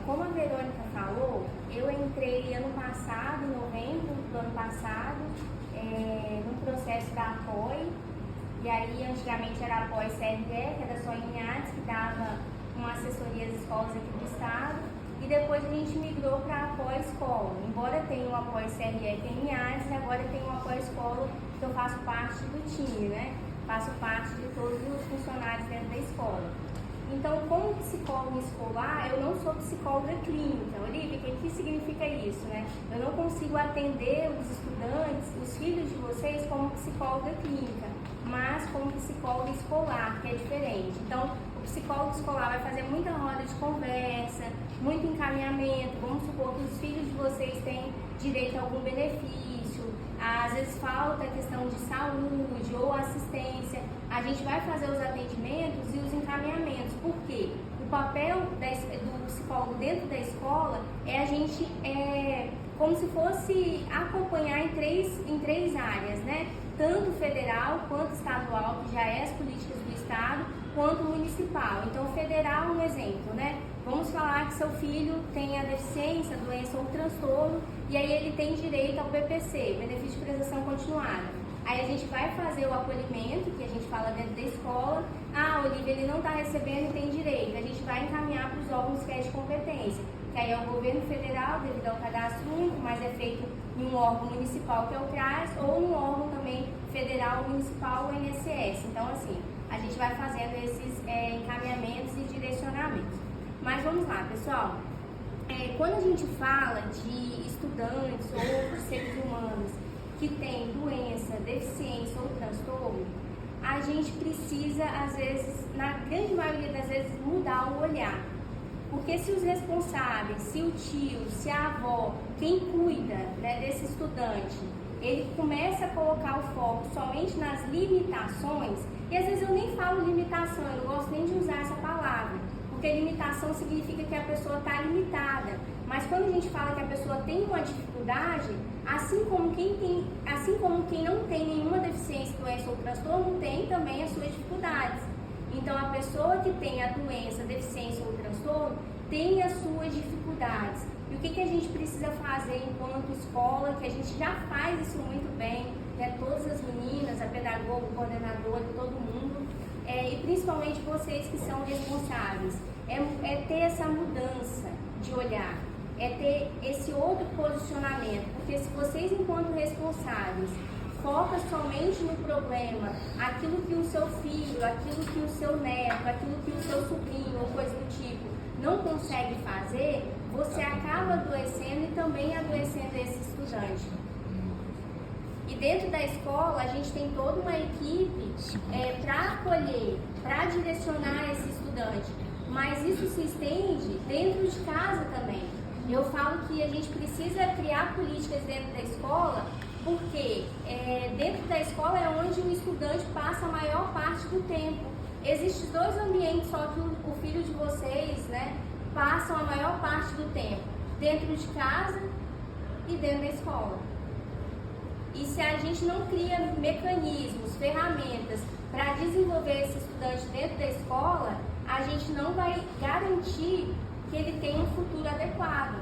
como a Verônica falou, eu entrei ano passado, em novembro do ano passado, num processo da APOI, e aí antigamente era a APOI CRE, que era só em Linhares, que dava uma assessoria às escolas aqui do estado, e depois a gente migrou para a APOI Escola. Embora tenha o APOI CRE aqui em Linhares, agora tem o APOI Escola, que eu faço parte do time, né? Faço parte de todos os funcionários dentro da escola. Então, como psicóloga escolar, eu não sou psicóloga clínica. Olivia, o que significa isso, né? Eu não consigo atender os estudantes, os filhos de vocês, como psicóloga clínica, mas como psicóloga escolar, que é diferente. Então, o psicólogo escolar vai fazer muita roda de conversa, muito encaminhamento. Vamos supor que os filhos de vocês têm direito a algum benefício, às vezes falta a questão de saúde ou assistência. A gente vai fazer os atendimentos e os encaminhamentos. Por quê? O papel do psicólogo dentro da escola é a gente, como se fosse acompanhar em três áreas, né? Tanto federal quanto estadual, que já é as políticas do estado, quanto municipal. Então, federal, um exemplo, né? Vamos falar que seu filho tem a deficiência, doença ou transtorno, e aí ele tem direito ao BPC, benefício de prestação continuada. Aí a gente vai fazer o acolhimento, que a gente fala dentro da escola. Ah, Olivia, ele não está recebendo e tem direito. A gente vai encaminhar para os órgãos que é de competência, que aí é o governo federal, devido ao cadastro único, mas é feito em um órgão municipal, que é o CRAS, ou um órgão também federal, municipal, o INSS. Então, assim, a gente vai fazendo esses encaminhamentos e direcionamentos. Mas vamos lá, pessoal. Quando a gente fala de estudantes ou seres humanos que tem doença, deficiência ou transtorno, a gente precisa, às vezes, na grande maioria das vezes, mudar o olhar. Porque se os responsáveis, se o tio, se a avó, quem cuida, né, desse estudante, ele começa a colocar o foco somente nas limitações, e às vezes eu nem falo limitação, eu não gosto nem de usar essa palavra, porque limitação significa que a pessoa está limitada. Mas quando a gente fala que a pessoa tem uma dificuldade, assim como quem não tem nenhuma deficiência, doença ou transtorno, tem também as suas dificuldades. Então, a pessoa que tem a doença, deficiência ou transtorno, tem as suas dificuldades. E o que a gente precisa fazer enquanto escola, que a gente já faz isso muito bem, né? Todas as meninas, a pedagoga, o coordenador, todo mundo, e principalmente vocês que são responsáveis, é ter essa mudança de olhar, é ter esse outro posicionamento, porque se vocês, enquanto responsáveis, focam somente no problema, aquilo que o seu filho, aquilo que o seu neto, aquilo que o seu sobrinho ou coisa do tipo não consegue fazer, você acaba adoecendo e também adoecendo esse estudante. E dentro da escola, a gente tem toda uma equipe para acolher, para direcionar esse estudante, mas isso se estende dentro de casa também. Eu falo que a gente precisa criar políticas dentro da escola, porque dentro da escola é onde o estudante passa a maior parte do tempo. Existem dois ambientes só que o filho de vocês, né, passam a maior parte do tempo, dentro de casa e dentro da escola. E se a gente não cria mecanismos, ferramentas para desenvolver esse estudante dentro da escola, a gente não vai garantir que ele tenha um futuro adequado.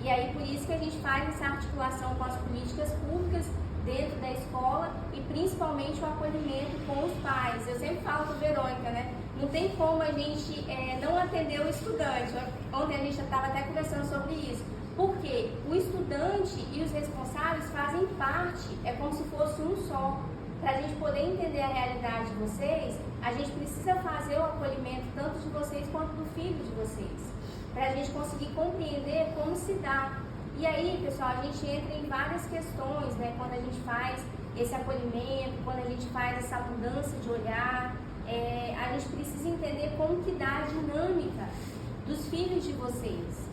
E aí, por isso que a gente faz essa articulação com as políticas públicas dentro da escola e principalmente o acolhimento com os pais. Eu sempre falo com a Verônica, né? Não tem como a gente não atender o estudante. Ontem a gente estava até conversando sobre isso. Porque o estudante e os responsáveis fazem parte, é como se fosse um só. Para a gente poder entender a realidade de vocês, a gente precisa fazer o acolhimento tanto de vocês quanto do filho de vocês, para a gente conseguir compreender como se dá. E aí, pessoal, a gente entra em várias questões, né? Quando a gente faz esse acolhimento, quando a gente faz essa mudança de olhar, a gente precisa entender como que dá a dinâmica dos filhos de vocês,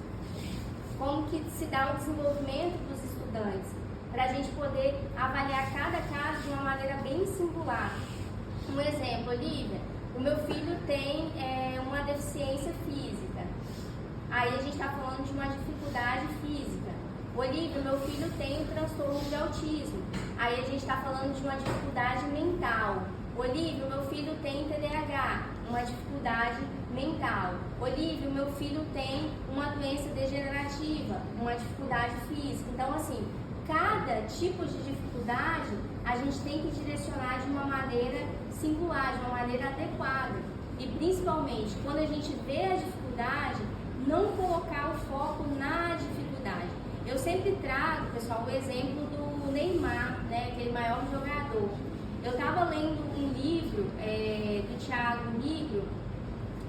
como que se dá o desenvolvimento dos estudantes, para a gente poder avaliar cada caso de uma maneira bem singular. Um exemplo, Olivia, o meu filho tem uma deficiência física, aí a gente está falando de uma dificuldade física. Olivia, meu filho tem um transtorno de autismo, aí a gente está falando de uma dificuldade mental. Olivia, meu filho tem TDAH, uma dificuldade mental. Olívia, meu filho tem uma doença degenerativa, uma dificuldade física. Então, assim, cada tipo de dificuldade a gente tem que direcionar de uma maneira singular, de uma maneira adequada. E principalmente, quando a gente vê a dificuldade, não colocar o foco na dificuldade. Eu sempre trago, pessoal, o exemplo do Neymar, né, aquele maior jogador. Eu estava lendo um livro do Thiago Nigro,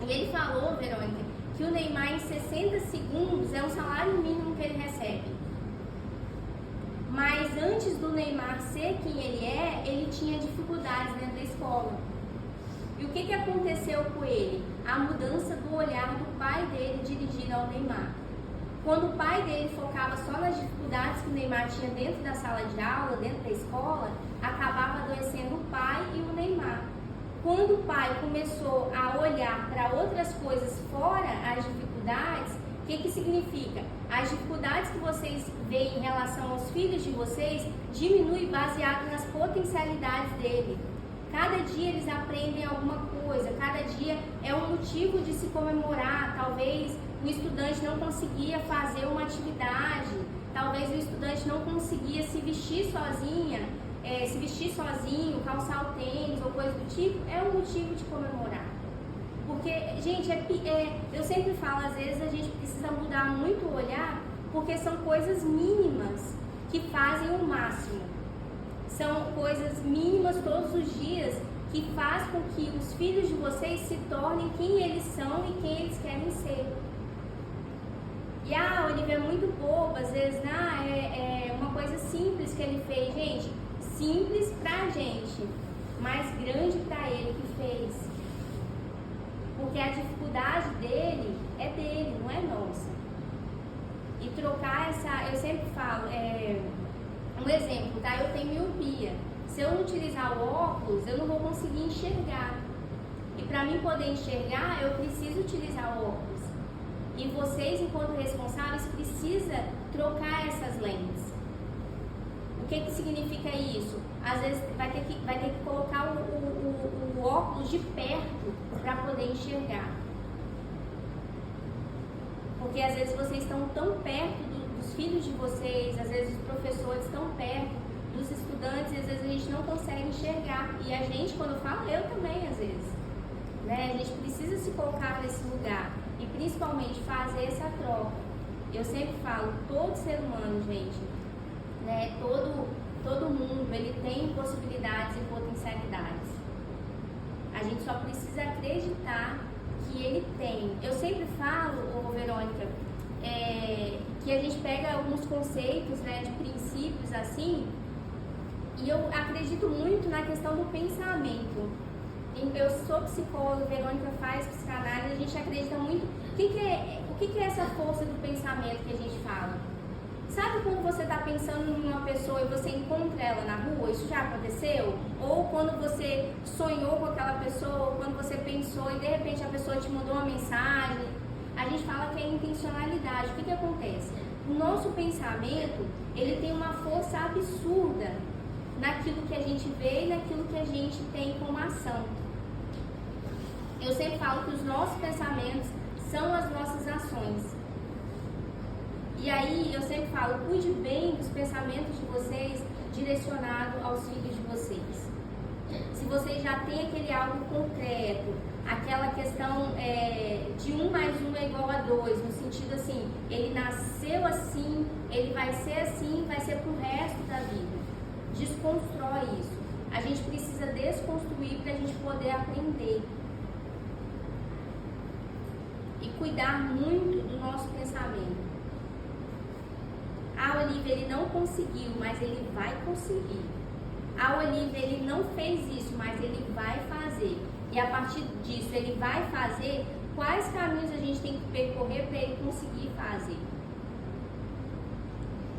e ele falou, Verônica, que o Neymar em 60 segundos é um salário mínimo que ele recebe. Mas antes do Neymar ser quem ele tinha dificuldades dentro da escola. E o que aconteceu com ele? A mudança do olhar do pai dele dirigido ao Neymar. Quando o pai dele focava só nas dificuldades que o Neymar tinha dentro da sala de aula, dentro da escola, acabava adoecendo o pai e o Neymar. Quando o pai começou a olhar para outras coisas fora as dificuldades, o que significa? As dificuldades que vocês veem em relação aos filhos de vocês diminui baseado nas potencialidades dele. Cada dia eles aprendem alguma coisa, cada dia é um motivo de se comemorar. Talvez o estudante não conseguia fazer uma atividade, talvez o estudante não conseguia se vestir sozinho, calçar o tênis ou coisa do tipo, é um motivo de comemorar. Porque, gente, eu sempre falo, às vezes a gente precisa mudar muito o olhar, porque são coisas mínimas que fazem o máximo. São coisas mínimas todos os dias que faz com que os filhos de vocês se tornem quem eles são e quem eles querem ser. E Olívia, é muito boba, às vezes, é uma coisa simples que ele fez, gente. Simples pra gente, mas grande pra ele que fez. Porque a dificuldade dele é dele, não é nossa. E trocar eu sempre falo, um exemplo, tá? Eu tenho miopia. Se eu não utilizar o óculos, eu não vou conseguir enxergar. E para mim poder enxergar, eu preciso utilizar o óculos. E vocês, enquanto responsáveis, precisam trocar essas lentes. O que significa isso? Às vezes vai ter que colocar o óculos de perto para poder enxergar. Porque às vezes vocês estão tão perto dos filhos de vocês, às vezes os professores estão perto dos estudantes e às vezes a gente não consegue enxergar. E a gente, quando fala, eu também às vezes, né? A gente precisa se colocar nesse lugar e principalmente fazer essa troca. Eu sempre falo, todo ser humano, gente, né? Todo mundo, ele tem possibilidades e potencialidades. A gente só precisa acreditar que ele tem. Eu sempre falo, Verônica, que a gente pega alguns conceitos, né, de princípios assim, e eu acredito muito na questão do pensamento. Eu sou psicóloga, Verônica faz psicanálise, a gente acredita muito. O que é essa força do pensamento que a gente fala? Sabe quando você está pensando em uma pessoa e você encontra ela na rua? Isso já aconteceu? Ou quando você sonhou com aquela pessoa, ou quando você pensou e de repente a pessoa te mandou uma mensagem? A gente fala que é intencionalidade. O que acontece? O nosso pensamento, ele tem uma força absurda naquilo que a gente vê e naquilo que a gente tem como ação. Eu sempre falo que os nossos pensamentos são as nossas ações. E aí eu sempre falo, cuide bem dos pensamentos de vocês direcionado aos filhos de vocês. Se vocês já têm aquele algo concreto, aquela questão de 1 mais 1 é igual a 2, no sentido assim, ele nasceu assim, ele vai ser assim, vai ser pro resto da vida. Desconstrói isso. A gente precisa desconstruir para a gente poder aprender. E cuidar muito do nosso pensamento. Olívia, ele não conseguiu, mas ele vai conseguir. Olívia, ele não fez isso, mas ele vai fazer. E a partir disso, ele vai fazer. Quais caminhos a gente tem que percorrer para ele conseguir fazer?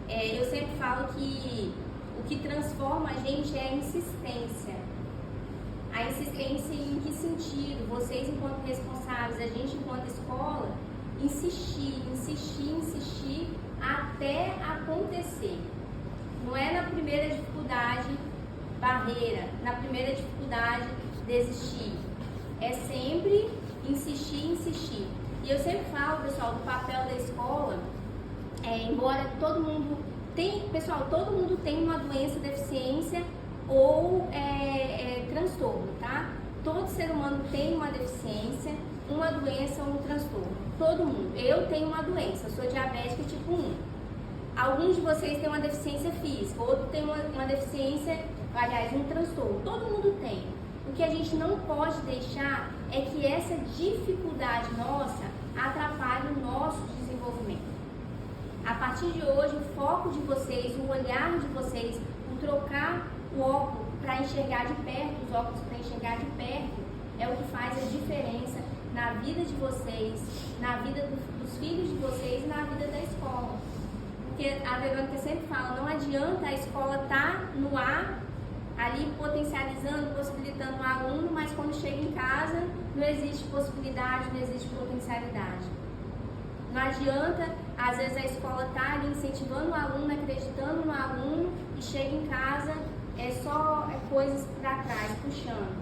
Eu sempre falo que o que transforma a gente é a insistência. A insistência em que sentido? Vocês, enquanto responsáveis, a gente, enquanto escola, insistir até acontecer. Não é na primeira dificuldade barreira, na primeira dificuldade desistir. É sempre insistir. E eu sempre falo, pessoal, do papel da escola, embora todo mundo tem uma doença, deficiência ou transtorno, tá? Todo ser humano tem uma deficiência, uma doença ou um transtorno. Todo mundo. Eu tenho uma doença, eu sou diabética tipo 1. Alguns de vocês têm uma deficiência física, outro tem uma deficiência, aliás, um transtorno. Todo mundo tem. O que a gente não pode deixar é que essa dificuldade nossa atrapalhe o nosso desenvolvimento. A partir de hoje, o foco de vocês, o olhar de vocês, o trocar o óculos para enxergar de perto, os óculos para enxergar de perto, é o que faz a diferença na vida de vocês, na vida dos filhos de vocês e na vida da escola. Porque a Verônica sempre fala, não adianta a escola estar no ar, ali potencializando, possibilitando o aluno, mas quando chega em casa não existe possibilidade, não existe potencialidade. Não adianta, às vezes a escola está ali incentivando o aluno, acreditando no aluno e chega em casa, só coisas para trás, puxando.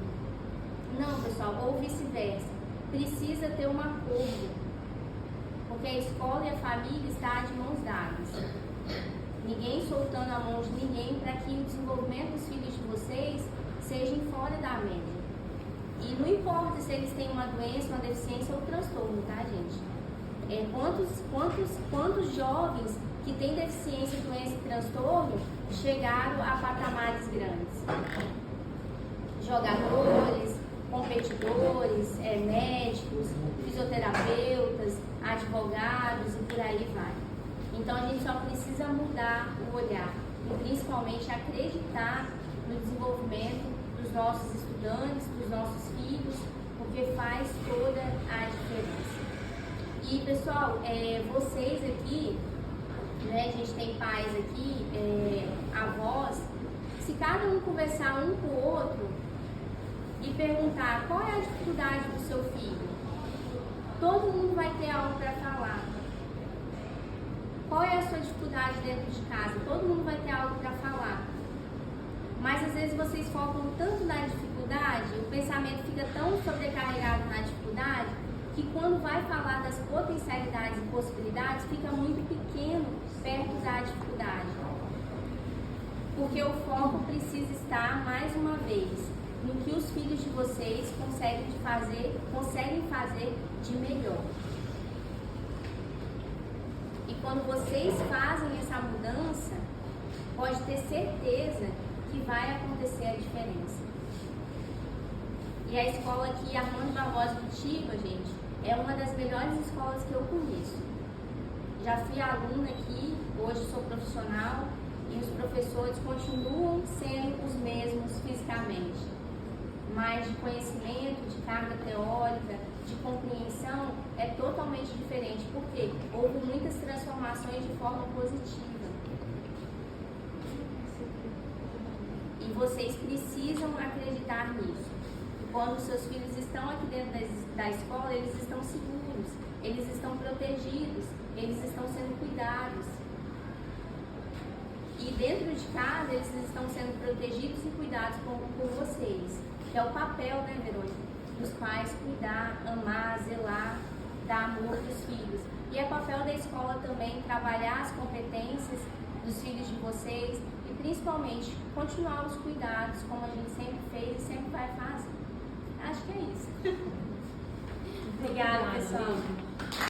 Não, pessoal, ou vice-versa. Precisa ter um acordo, porque a escola e a família estão de mãos dadas. Ninguém soltando a mão de ninguém para que o desenvolvimento dos filhos de vocês seja fora da média. E não importa se eles têm uma doença, uma deficiência ou transtorno, tá, gente? Quantos jovens que têm deficiência, doença e transtorno chegaram a patamares grandes? Jogadores, competidores, médicos, fisioterapeutas, advogados e por aí vai. Então a gente só precisa mudar o olhar e principalmente acreditar no desenvolvimento dos nossos estudantes, dos nossos filhos, porque faz toda a diferença. E pessoal, vocês aqui, né, a gente tem pais aqui, avós, se cada um conversar um com o outro e perguntar qual é a dificuldade do seu filho, todo mundo vai ter algo para falar. Qual é a sua dificuldade dentro de casa? Todo mundo vai ter algo para falar. Mas às vezes vocês focam tanto na dificuldade, o pensamento fica tão sobrecarregado na dificuldade, que quando vai falar das potencialidades e possibilidades, fica muito pequeno perto da dificuldade. Porque o foco precisa estar, mais uma vez, no que os filhos de vocês conseguem fazer de melhor. E quando vocês fazem essa mudança, pode ter certeza que vai acontecer a diferença. E a escola aqui, Armando Barbosa Pitiba, gente, é uma das melhores escolas que eu conheço. Já fui aluna aqui, hoje sou profissional e os professores continuam sendo os mesmos fisicamente. Mas de conhecimento, de carga teórica, de compreensão, é totalmente diferente, porque houve muitas transformações de forma positiva. E vocês precisam acreditar nisso. Quando seus filhos estão aqui dentro da escola, eles estão seguros, eles estão protegidos, eles estão sendo cuidados. E dentro de casa, eles estão sendo protegidos e cuidados por vocês. Que é o papel, né, Verônica, dos pais cuidar, amar, zelar, dar amor para os filhos. E é papel da escola também trabalhar as competências dos filhos de vocês e principalmente continuar os cuidados como a gente sempre fez e sempre vai fazer. Acho que é isso. Obrigada, pessoal.